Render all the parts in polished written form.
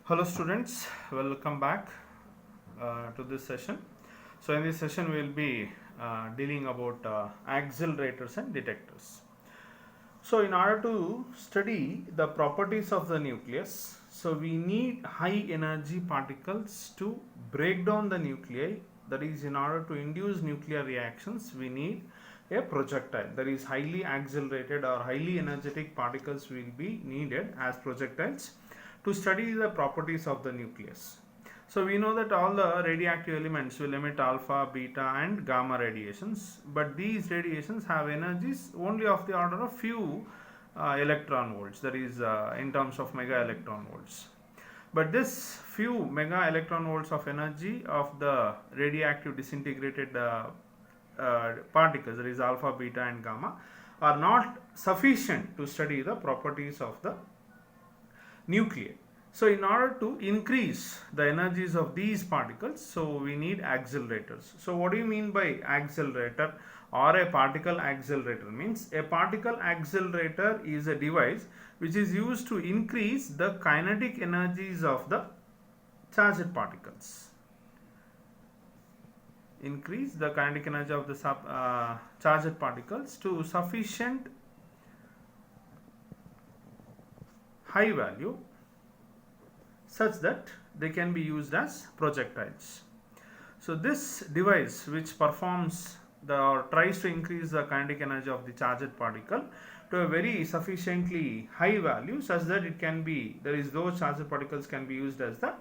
Hello students, welcome back to this session. So in this session we will be dealing about accelerators and detectors. So in order to study the properties of the nucleus, so we need high energy particles to break down the nuclei. That is, in order to induce nuclear reactions, we need a projectile. That is, highly accelerated or highly energetic particles will be needed as projectiles to study the properties of the nucleus. So we know that all the radioactive elements will emit alpha, beta and gamma radiations, but these radiations have energies only of the order of few electron volts, that is in terms of mega electron volts. But this few mega electron volts of energy of the radioactive disintegrated particles, that is alpha, beta and gamma, are not sufficient to study the properties of the nuclei. So in order to increase the energies of these particles, so we need accelerators. So what do you mean by accelerator or a particle accelerator? Means a particle accelerator is a device which is used to increase the kinetic energies of the charged particles. Increase the kinetic energy of the charged particles to sufficient high value such that they can be used as projectiles. So this device which performs or tries to increase the kinetic energy of the charged particle to a very sufficiently high value such that it can be, those charged particles can be used as the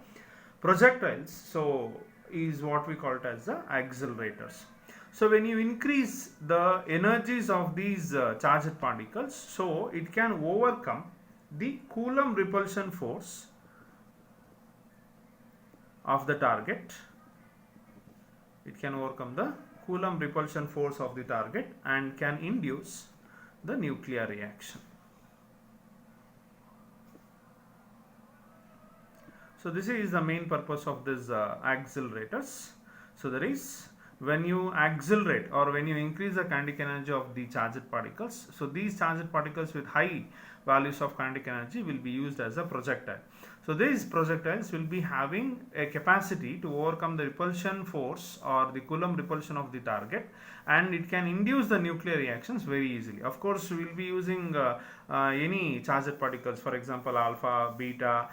projectiles, so is what we call it as the accelerators. So when you increase the energies of these charged particles, so it can overcome the Coulomb repulsion force of the target. It can overcome the Coulomb repulsion force of the target and can induce the nuclear reaction. So this is the main purpose of these accelerators. So there is, when you accelerate or when you increase the kinetic energy of the charged particles, so these charged particles with high values of kinetic energy will be used as a projectile. So these projectiles will be having a capacity to overcome the repulsion force or the Coulomb repulsion of the target, and it can induce the nuclear reactions very easily. Of course, we will be using any charged particles, for example alpha, beta,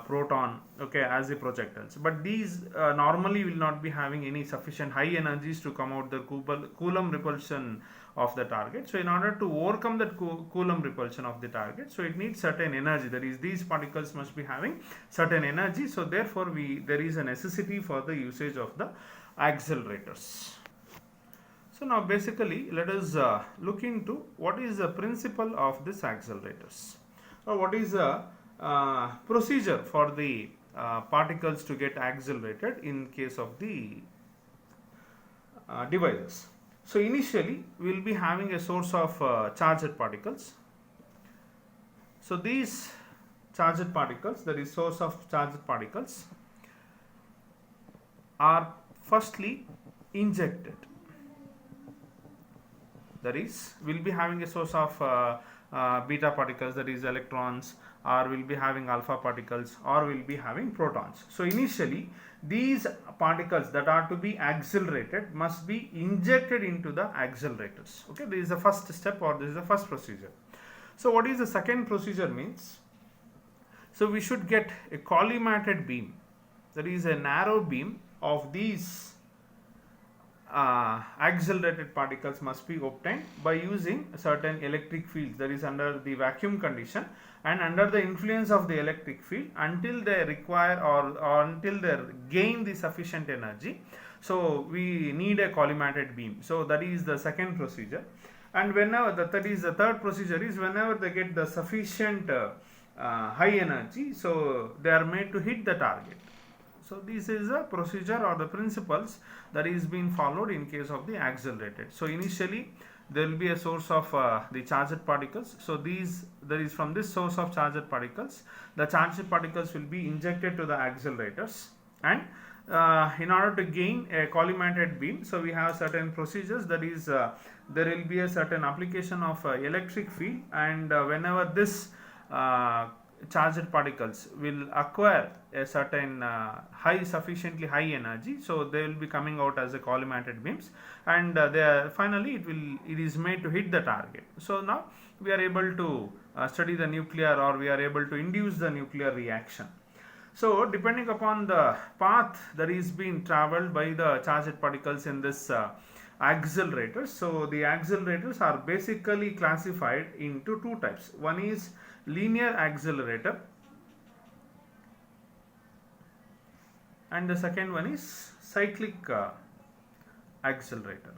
proton, okay, as the projectiles, but these normally will not be having any sufficient high energies to come out the Coulomb repulsion of the target. So in order to overcome that Coulomb repulsion of the target, so it needs certain energy, that is these particles must be having certain energy. So therefore there is a necessity for the usage of the accelerators. So now basically let us look into what is the principle of this accelerators, or what is the procedure for the particles to get accelerated in case of the devices. So initially we will be having a source of charged particles. So these charged particles, that is source of charged particles, are firstly injected. That is, we will be having a source of beta particles, that is electrons, or we will be having alpha particles, or we will be having protons. So initially these particles that are to be accelerated must be injected into the accelerators. Okay, this is the first step, or this is the first procedure. So what is the second procedure means? So we should get a collimated beam, that is a narrow beam of these accelerated particles must be obtained by using certain electric fields, that is under the vacuum condition and under the influence of the electric field until they require or until they gain the sufficient energy. So we need a collimated beam. So that is the second procedure. And whenever that is the third procedure is whenever they get the sufficient high energy, so they are made to hit the target. So this is a procedure or the principles that is being followed in case of the accelerated. So initially there will be a source of the charged particles. So there is from this source of charged particles, the charged particles will be injected to the accelerators, and in order to gain a collimated beam, so we have certain procedures, that is there will be a certain application of electric field, and whenever this charged particles will acquire a certain sufficiently high energy, so they will be coming out as a collimated beams, and finally it is made to hit the target. So now we are able to study the nuclear, or we are able to induce the nuclear reaction. So depending upon the path that is being traveled by the charged particles in this accelerators, so the accelerators are basically classified into two types. One is linear accelerator, and the second one is cyclic accelerator.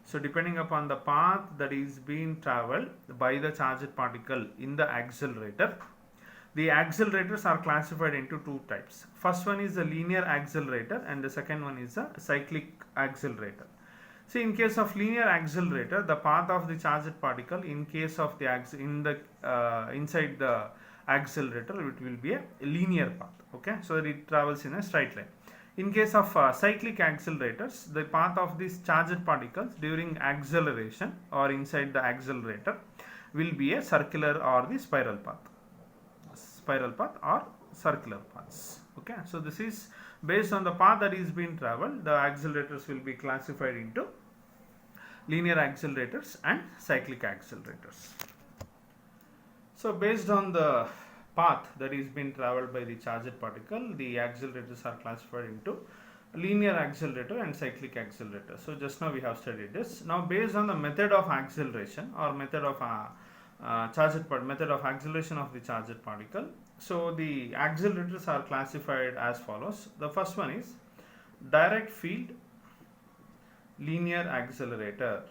So depending upon the path that is being traveled by the charged particle in the accelerator, the accelerators are classified into two types. First one is the linear accelerator, and the second one is a cyclic accelerator. See, in case of linear accelerator, the path of the charged particle in case of the inside the accelerator, it will be a linear path. Okay, so it travels in a straight line. In case of cyclic accelerators, the path of these charged particles during acceleration or inside the accelerator will be a circular or the spiral path or circular paths. Okay, so this is based on the path that is being traveled. The accelerators will be classified into linear accelerators and cyclic accelerators. So based on the path that is being traveled by the charged particle, the accelerators are classified into linear accelerator and cyclic accelerator. So just now we have studied this. Now based on the method of acceleration or method of method of acceleration of the charged particle, so the accelerators are classified as follows. The first one is direct field linear accelerator.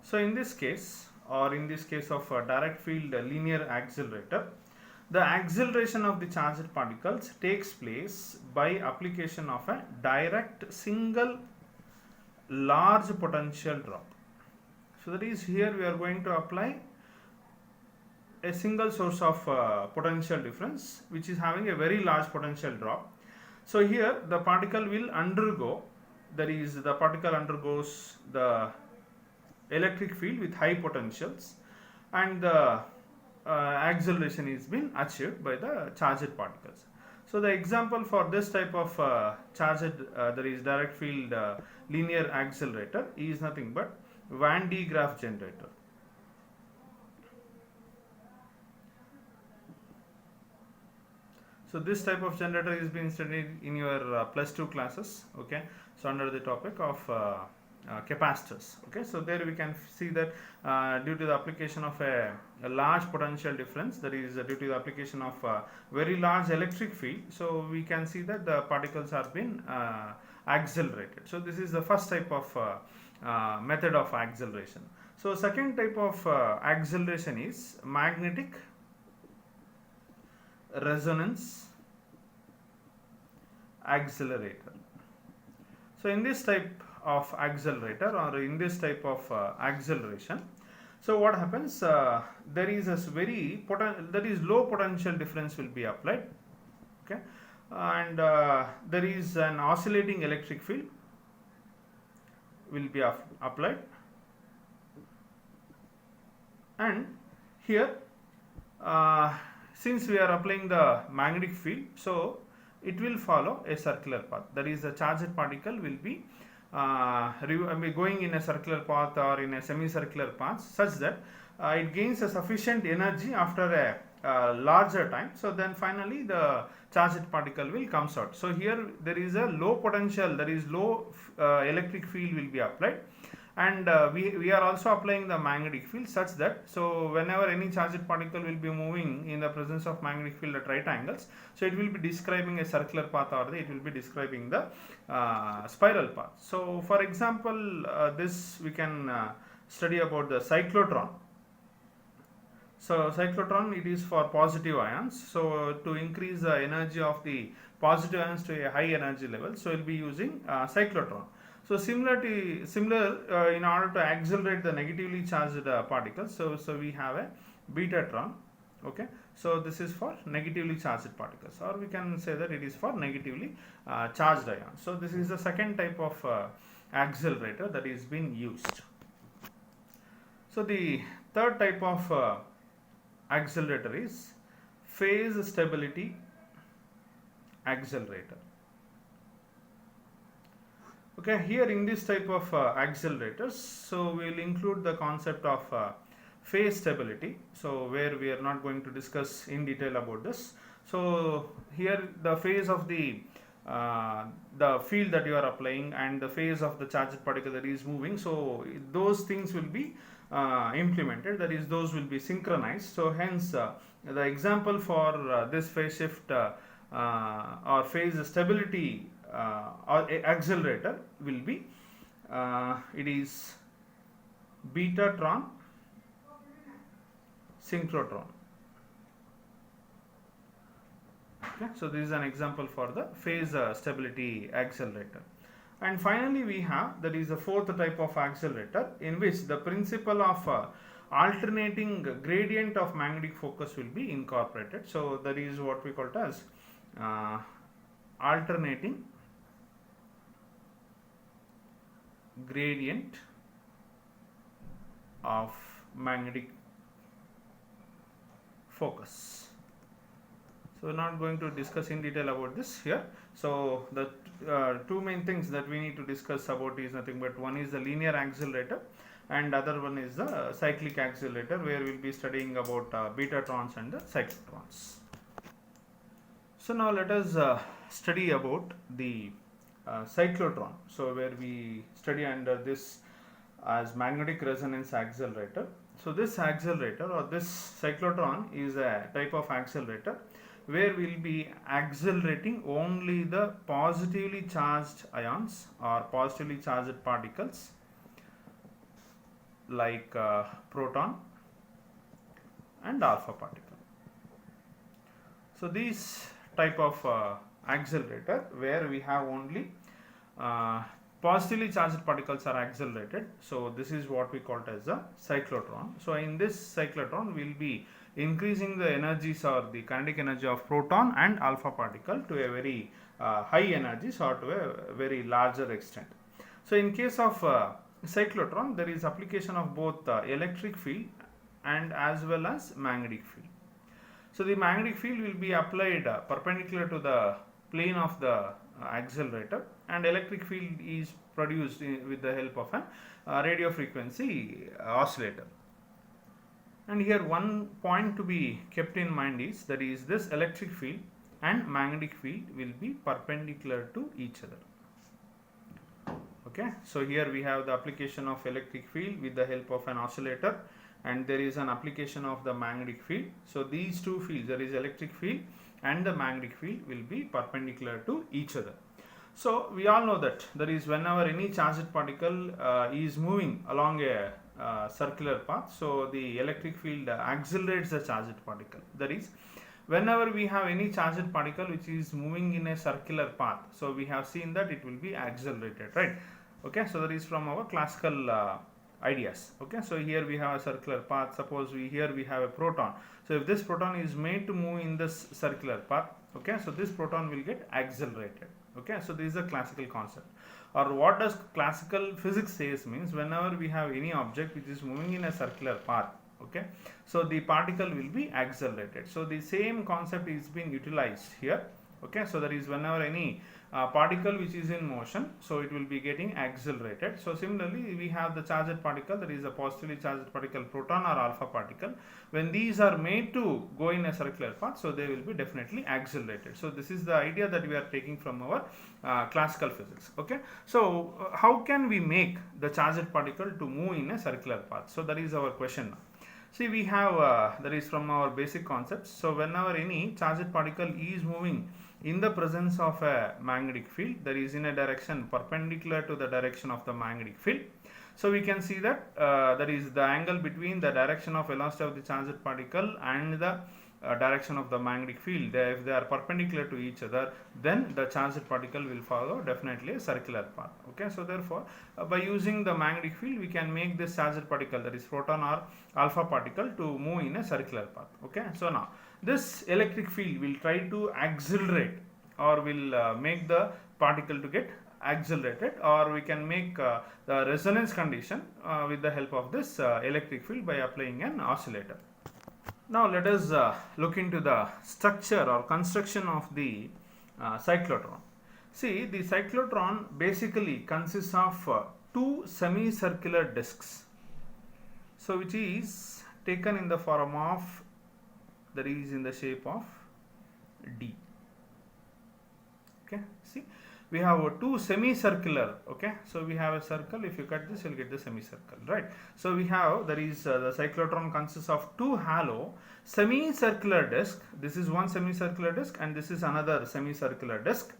So in this case, or in this case of direct field linear accelerator, the acceleration of the charged particles takes place by application of a direct single large potential drop. So that is, here we are going to apply a single source of potential difference which is having a very large potential drop. So here the particle will undergo, that is, the particle undergoes the electric field with high potentials, and the acceleration is being achieved by the charged particles. So the example for this type of charged that is direct field linear accelerator is nothing but Van de Graaff generator. So this type of generator is being studied in your +2 classes. Okay, so under the topic of capacitors. Okay, so there we can see that due to the application of a large potential difference, that is due to the application of very large electric field, so we can see that the particles are being accelerated. So this is the first type of method of acceleration. So second type of acceleration is magnetic resonance accelerator. So in this type of accelerator, or in this type of acceleration, so what happens, there is a very low potential difference will be applied. Okay, and there is an oscillating electric field will be applied, and here since we are applying the magnetic field, so it will follow a circular path. That is, the charged particle will be going in a circular path or in a semicircular path, such that it gains a sufficient energy after a larger time. So then finally the charged particle will comes out. So here there is a low potential, that is low electric field will be applied, and we are also applying the magnetic field such that, so whenever any charged particle will be moving in the presence of magnetic field at right angles, so it will be describing a circular path, or it will be describing the spiral path. So for example, this we can study about the cyclotron. So cyclotron, it is for positive ions. So to increase the energy of the positive ions to a high energy level, so we will be using cyclotron. So similar in order to accelerate the negatively charged particles, so we have a betatron. Okay, so this is for negatively charged particles, or we can say that it is for negatively charged ions. So this is the second type of accelerator that is being used. So the third type of accelerator is phase stability accelerator. Okay, here in this type of accelerators, so we will include the concept of phase stability, so where we are not going to discuss in detail about this. So here the phase of the field that you are applying and the phase of the charged particle that is moving, so those things will be implemented, that is those will be synchronized. So hence the example for this phase shift or phase stability or accelerator will be it is betatron synchrotron. Okay, so this is an example for the phase stability accelerator. And finally we have, that is the fourth type of accelerator, in which the principle of alternating gradient of magnetic focus will be incorporated. So that is what we call it as alternating gradient of magnetic focus. So we are not going to discuss in detail about this here. So the two main things that we need to discuss about is nothing but one is the linear accelerator and other one is the cyclic accelerator, where we will be studying about betatrons and the cyclotrons. So now let us study about the cyclotron. So where we study under this as magnetic resonance accelerator. So this accelerator or this cyclotron is a type of accelerator where we will be accelerating only the positively charged ions or positively charged particles like proton and alpha particle. So these type of accelerator where we have only positively charged particles are accelerated. So this is what we call it as a cyclotron. So in this cyclotron we will be increasing the energies or the kinetic energy of proton and alpha particle to a very high energies or to a very larger extent. So in case of cyclotron, there is application of both electric field and as well as magnetic field. So the magnetic field will be applied perpendicular to the plane of the accelerator, and electric field is produced with the help of a radio frequency oscillator. And here one point to be kept in mind is, that is this electric field and magnetic field will be perpendicular to each other. Okay, so here we have the application of electric field with the help of an oscillator, and there is an application of the magnetic field. So these two fields, there is electric field and the magnetic field, will be perpendicular to each other. So we all know that there is whenever any charged particle is moving along a circular path, so the electric field accelerates the charged particle. That is, whenever we have any charged particle which is moving in a circular path, so we have seen that it will be accelerated, right? Okay, so that is from our classical ideas. Okay, so here we have a circular path. Suppose here we have a proton. So if this proton is made to move in this circular path, okay, so this proton will get accelerated. Okay, so this is a classical concept. Or what does classical physics says means, whenever we have any object which is moving in a circular path, okay, so the particle will be accelerated. So the same concept is being utilized here. Okay, so that is whenever any particle which is in motion, so it will be getting accelerated. So similarly we have the charged particle, that is a positively charged particle, proton or alpha particle. When these are made to go in a circular path, so they will be definitely accelerated. So this is the idea that we are taking from our classical physics. Okay, so how can we make the charged particle to move in a circular path? So that is our question now. See, we have that is from our basic concepts. So whenever any charged particle is moving in the presence of a magnetic field, that is in a direction perpendicular to the direction of the magnetic field, so we can see that that is the angle between the direction of velocity of the charged particle and the direction of the magnetic field. If they are perpendicular to each other, then the charged particle will follow definitely a circular path. Okay, so therefore by using the magnetic field we can make this charged particle, that is proton or alpha particle, to move in a circular path. Okay, so now this electric field will try to accelerate or will make the particle to get accelerated, or we can make the resonance condition with the help of this electric field by applying an oscillator. Now let us look into the structure or construction of the cyclotron. See, the cyclotron basically consists of two semicircular discs, so which is taken in the form of, that is in the shape of D. Okay, see, we have two semicircular. Okay, so we have a circle. If you cut this, you'll get the semicircle, right? So we have, that is the cyclotron consists of two hollow semicircular disc. This is one semicircular disc and this is another semicircular disc.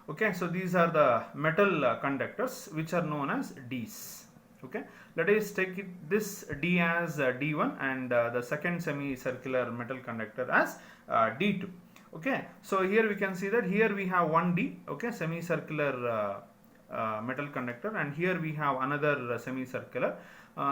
Okay, so these are the metal conductors which are known as Ds. Okay, let us take this D as D1 and the second semicircular metal conductor as D2. Okay, so here we can see that here we have one D, okay, semicircular metal conductor, and here we have another semicircular.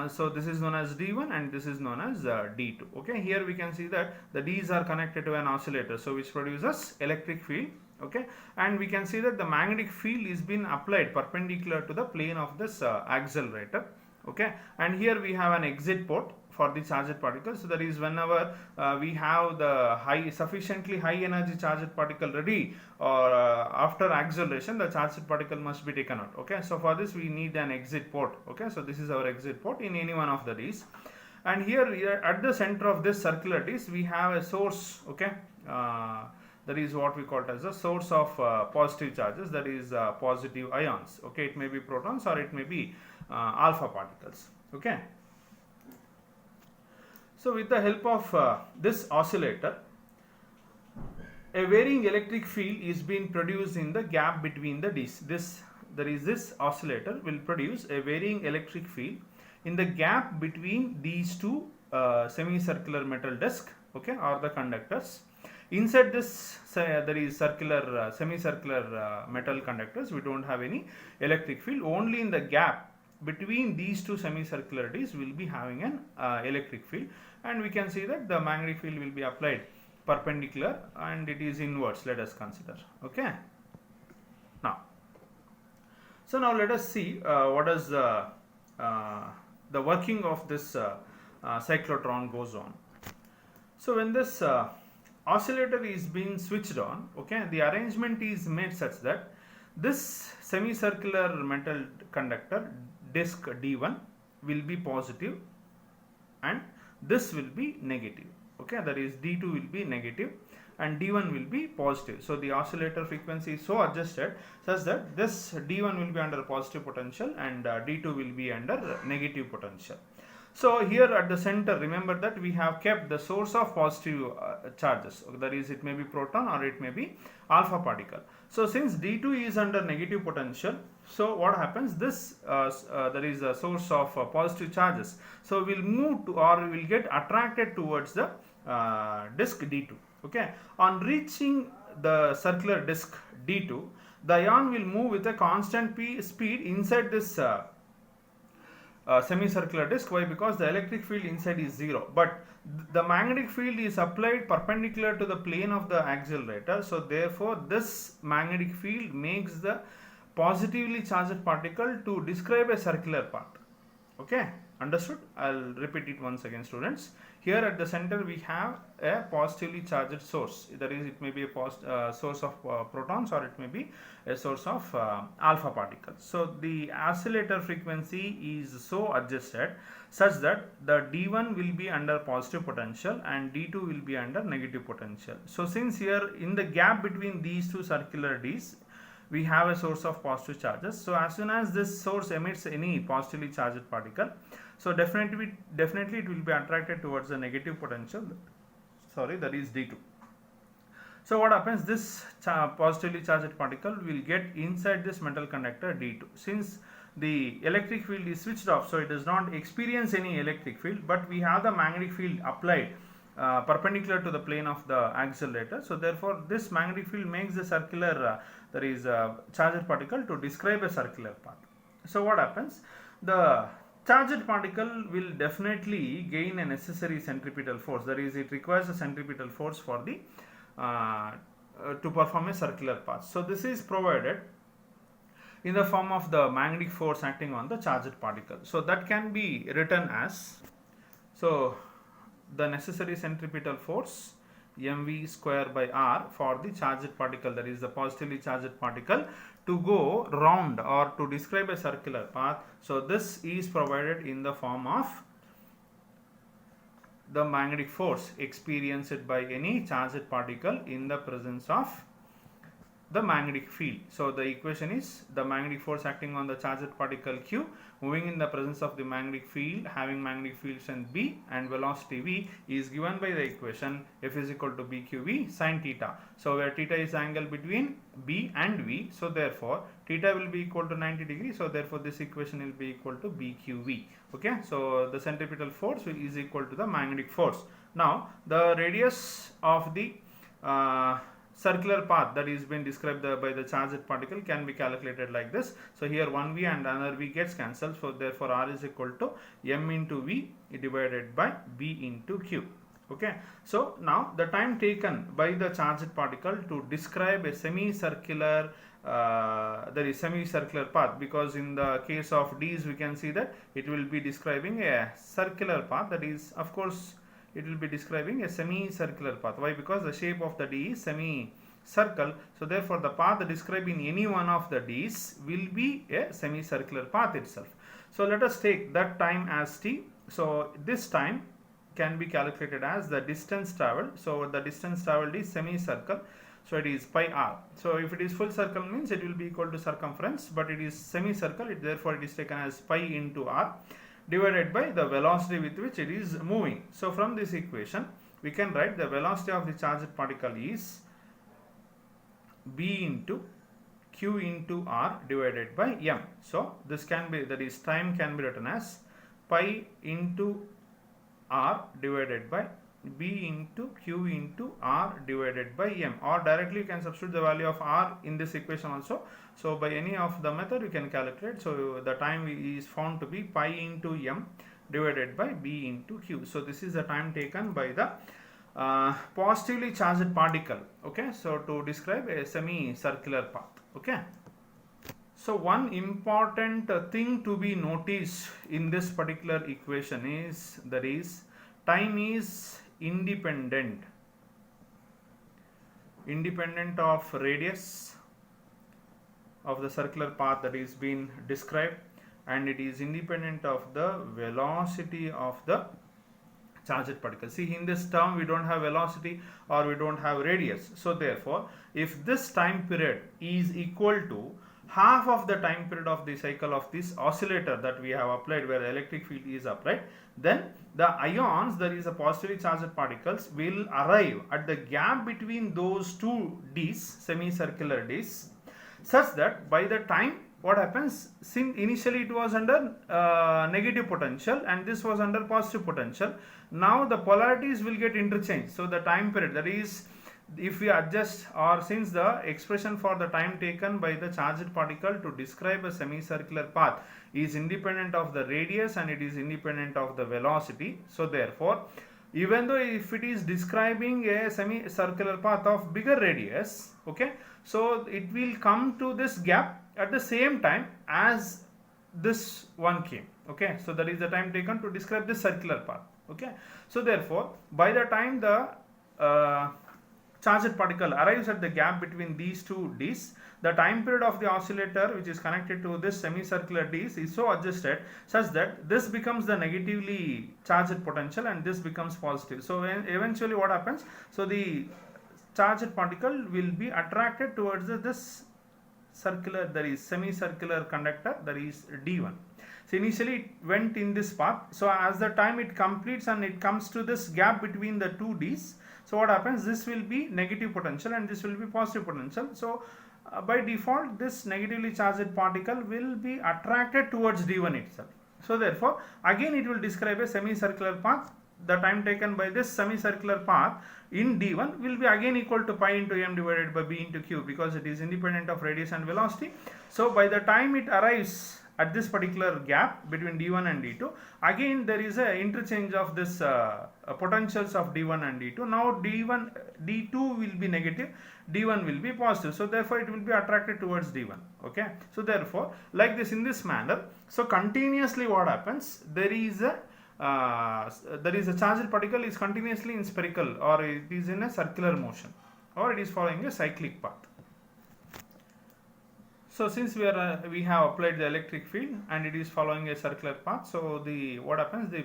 So this is known as D1 and this is known as D2. Okay, here we can see that the Ds are connected to an oscillator, so which produces electric field. Okay, and we can see that the magnetic field is being applied perpendicular to the plane of this accelerator. Okay, and here we have an exit port for the charged particle. So that is whenever we have the sufficiently high energy charged particle ready, or after acceleration, the charged particle must be taken out. Okay, so for this we need an exit port. Okay, so this is our exit port in any one of the Ds, and here at the center of this circular disc we have a source. Okay, that is what we call it as a source of positive charges, that is positive ions. Okay, it may be protons or it may be alpha particles. Okay, so with the help of this oscillator, a varying electric field is being produced in the gap between the discs. This oscillator will produce a varying electric field in the gap between these two semicircular metal discs, okay, or the conductors. Inside this there is circular semicircular metal conductors, we don't have any electric field. Only in the gap between these two semicircular discs will be having an electric field, and we can see that the magnetic field will be applied perpendicular and it is inwards. Let us consider. Okay, now let us see what is the working of this cyclotron goes on. So when this oscillator is being switched on, okay, the arrangement is made such that this semicircular metal conductor disc D1 will be positive and this will be negative. Okay, that is D2 will be negative and D1 will be positive. So the oscillator frequency is so adjusted such that this D1 will be under positive potential and D2 will be under negative potential. So here at the center, remember that we have kept the source of positive charges, that is it may be proton or it may be alpha particle. So since D2 is under negative potential, so what happens, this there is a source of positive charges, so will move to, or will get attracted towards the disc D2. Okay, on reaching the circular disc D2, the ion will move with a constant speed inside this semicircular disc. Why? Because the electric field inside is zero, but the magnetic field is applied perpendicular to the plane of the accelerator. So therefore this magnetic field makes the positively charged particle to describe a circular path. Okay, understood? I'll repeat it once again, students. Here at the center we have a positively charged source, that is it may be a source of protons or it may be a source of alpha particles. So the oscillator frequency is so adjusted such that the D1 will be under positive potential and D2 will be under negative potential. So since here in the gap between these two circular Ds we have a source of positive charges, so as soon as this source emits any positively charged particle, so definitely it will be attracted towards the negative potential, that is D2. So what happens, this positively charged particle will get inside this metal conductor D2. Since the electric field is switched off, so it does not experience any electric field, but we have the magnetic field applied perpendicular to the plane of the accelerator. So therefore this magnetic field makes the circular charged particle to describe a circular path. So what happens, the charged particle will definitely gain a necessary centripetal force, that is it requires a centripetal force for the to perform a circular path. So this is provided in the form of the magnetic force acting on the charged particle. So that can be written as, so the necessary centripetal force mv square by r for the charged particle, that is the positively charged particle, to go round or to describe a circular path. So this is provided in the form of the magnetic force experienced by any charged particle in the presence of the magnetic field. So the equation is the magnetic force acting on the charged particle q moving in the presence of the magnetic field having magnetic field strength b and velocity v is given by the equation F is equal to bqv sin theta. So where theta is angle between b and v, so therefore theta will be equal to 90 degrees. So therefore this equation will be equal to bqv. Okay, so the centripetal force is equal to the magnetic force. Now the radius of the circular path that is being described by the charged particle can be calculated like this. So here one v and another v gets cancelled. So therefore r is equal to m into v divided by b into q. Okay. So now the time taken by the charged particle to describe a semicircular semicircular path, because in the case of D's we can see that it will be describing a circular path, that is of course it will be describing a semicircular path. Why? Because the shape of the D is semicircle. So therefore the path described in any one of the D's will be a semicircular path itself. So let us take that time as t. So this time can be calculated as the distance traveled. So the distance traveled is semicircle. So it is pi r. So if it is full circle means it will be equal to circumference, but it is semicircle, therefore it is taken as pi into r divided by the velocity with which it is moving. So from this equation we can write the velocity of the charged particle is b into q into r divided by m. So this can be, that is time can be written as pi into r divided by b into q into r divided by m, or directly you can substitute the value of r in this equation also. So by any of the method you can calculate. So the time is found to be pi into m divided by b into q. So this is the time taken by the positively charged particle. Okay, so to describe a semicircular path. Okay. So one important thing to be noticed in this particular equation is, that is, time is independent of radius of the circular path that is being described, and it is independent of the velocity of the charged particle. See, in this term we don't have velocity or we don't have radius. So therefore if this time period is equal to half of the time period of the cycle of this oscillator that we have applied, where the electric field is applied, then the ions, that is the positively charged particles, will arrive at the gap between those two D's, semicircular D's, such that by the time what happens, since initially it was under negative potential and this was under positive potential, now the polarities will get interchanged. So the time period, that is, if we adjust, or since the expression for the time taken by the charged particle to describe a semicircular path is independent of the radius and it is independent of the velocity, so therefore even though if it is describing a semicircular path of bigger radius, okay, so it will come to this gap at the same time as this one came. Okay, so that is the time taken to describe this circular path. Okay, so therefore by the time the charged particle arrives at the gap between these two D's, the time period of the oscillator which is connected to this semicircular D's is so adjusted such that this becomes the negatively charged potential and this becomes positive. So eventually what happens, so the charged particle will be attracted towards this circular, that is semicircular conductor, that is D1. So initially it went in this path. So as the time it completes and it comes to this gap between the two D's, so what happens, this will be negative potential and this will be positive potential. So by default this negatively charged particle will be attracted towards D1 itself. So therefore again it will describe a semicircular path. The time taken by this semicircular path in D1 will be again equal to pi into m divided by b into q, because it is independent of radius and velocity. So by the time it arrives at this particular gap between D1 and D2, again there is a interchange of this potentials of D1 and D2. Now D2 will be negative, D1 will be positive, so therefore it will be attracted towards D1. Okay, so therefore like this, in this manner, so continuously what happens, there is a charged particle is continuously in spherical, or it is in a circular motion, or it is following a cyclic path. So since we have applied the electric field and it is following a circular path, so what happens, the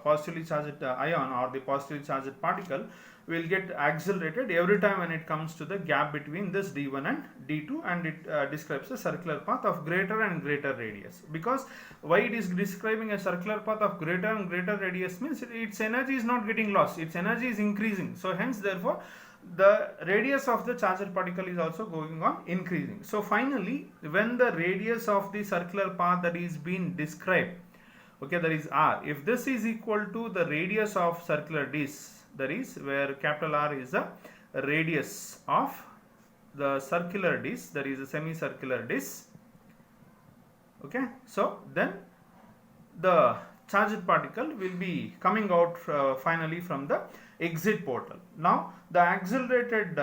positively charged ion or the positively charged particle will get accelerated every time when it comes to the gap between this D1 and D2, and it describes a circular path of greater and greater radius. Because why it is describing a circular path of greater and greater radius means its energy is not getting lost, its energy is increasing. So hence therefore the radius of the charged particle is also going on increasing. So finally, when the radius of the circular path that is being described, okay, that is r, if this is equal to the radius of circular disc, that is where capital R is the radius of the circular disc, that is a semicircular disc. Okay, so then the charged particle will be coming out finally from the exit portal. Now the accelerated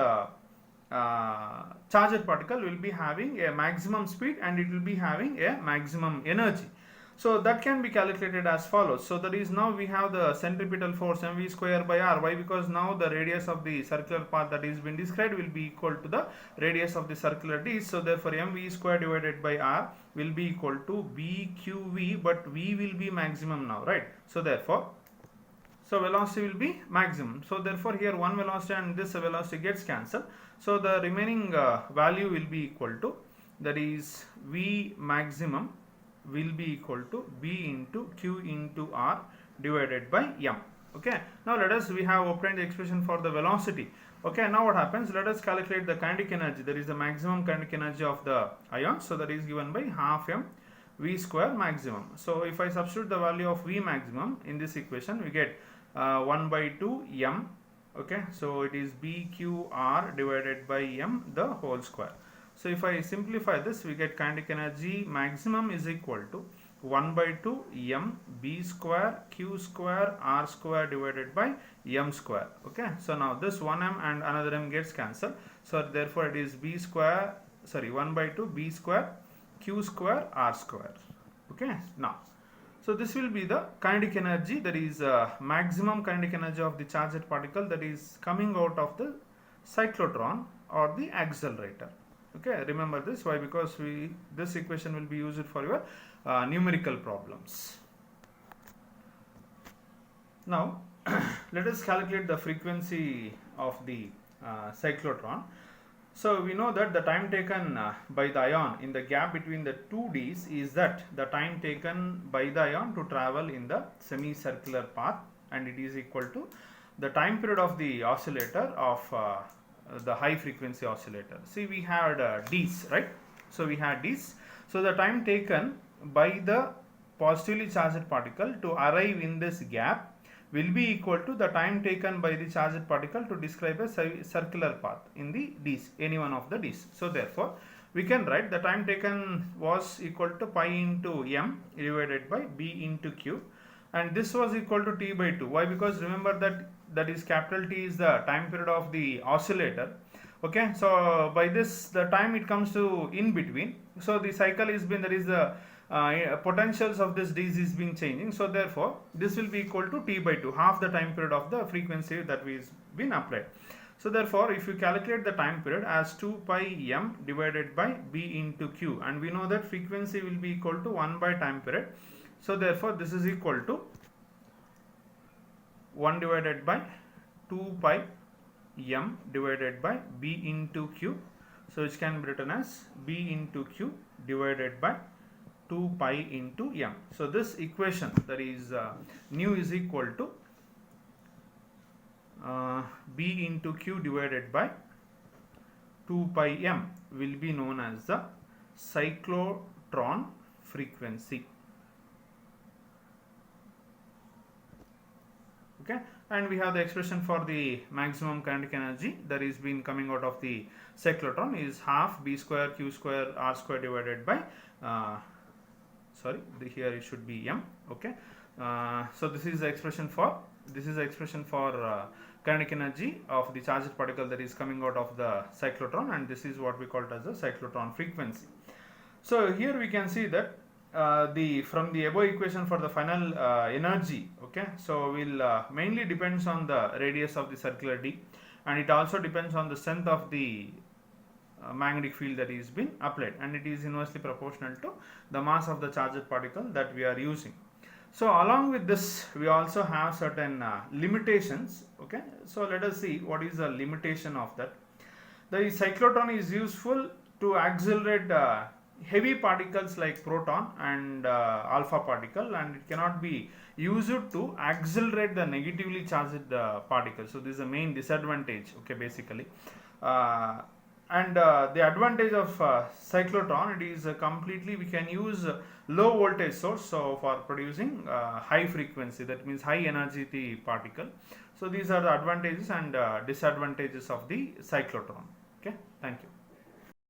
charged particle will be having a maximum speed and it will be having a maximum energy. So that can be calculated as follows. So that is, now we have the centripetal force mv square by r. Why? Because now the radius of the circular path that is been described will be equal to the radius of the circular disc. So therefore mv square divided by r will be equal to bqv, but v will be maximum now, right? So therefore, so velocity will be maximum. So therefore here one velocity and this velocity gets cancelled. So the remaining value will be equal to, that is v maximum will be equal to b into q into r divided by m. Okay, now we have obtained the expression for the velocity. Okay, now what happens, let us calculate the kinetic energy, that is the maximum kinetic energy of the ion. So that is given by half m v square maximum. So if I substitute the value of v maximum in this equation, we get 1 by 2 m. Okay, so it is bqr divided by m the whole square. So if I simplify this, we get kinetic energy maximum is equal to 1 by 2 m b square q square r square divided by m square. Okay, so now this 1m and another m gets cancelled. So therefore it is 1 by 2 b square q square r square. Okay, now so this will be the kinetic energy, that is maximum kinetic energy of the charged particle that is coming out of the cyclotron or the accelerator. Okay, remember this. Why? Because this equation will be used for your numerical problems. Now let us calculate the frequency of the cyclotron. So we know that the time taken by the ion in the gap between the two Ds is that the time taken by the ion to travel in the semicircular path, and it is equal to the time period of the oscillator of the high frequency oscillator. See, we had Ds, right? So we had Ds. So the time taken by the positively charged particle to arrive in this gap will be equal to the time taken by the charged particle to describe a circular path in the Ds, any one of the Ds. So therefore we can write the time taken was equal to pi into m divided by b into q, and this was equal to t by 2. Why? Because remember that is capital T is the time period of the oscillator. Okay, so by this the time it comes to in between, so the cycle is been, that is the potentials of this D's is being changing. So therefore this will be equal to t by 2, half the time period of the frequency that is been applied. So therefore if you calculate the time period as 2 pi m divided by b into q, and we know that frequency will be equal to 1 by time period. So therefore this is equal to 1 divided by 2 pi m divided by b into q, so which can be written as b into q divided by 2 pi into m. So this equation, that is nu is equal to b into q divided by 2 pi m will be known as the cyclotron frequency. Okay, and we have the expression for the maximum kinetic energy that is been coming out of the cyclotron is half b square q square r square divided by here it should be m. Okay, so this is the expression for kinetic energy of the charged particle that is coming out of the cyclotron, and this is what we call it as the cyclotron frequency. So here we can see that from the above equation for the final energy, okay, so will mainly depends on the radius of the circular D, and it also depends on the strength of the magnetic field that is been applied, and it is inversely proportional to the mass of the charged particle that we are using. So along with this, we also have certain limitations. Okay, so let us see what is the limitation of that. The cyclotron is useful to accelerate heavy particles like proton and alpha particle, and it cannot be used to accelerate the negatively charged particles. So this is the main disadvantage. Okay, basically. And the advantage of cyclotron, it is completely we can use low voltage source, so for producing high frequency, that means high energy particle. So these are the advantages and disadvantages of the cyclotron. Okay, thank you.